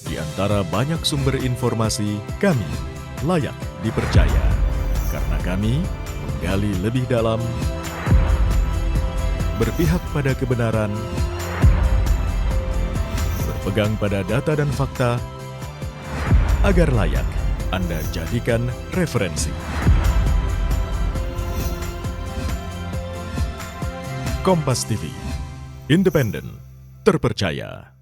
Di antara banyak sumber informasi, kami layak dipercaya. Karena kami menggali lebih dalam, berpihak pada kebenaran, berpegang pada data dan fakta, agar layak Anda jadikan referensi. Kompas TV, independen, terpercaya.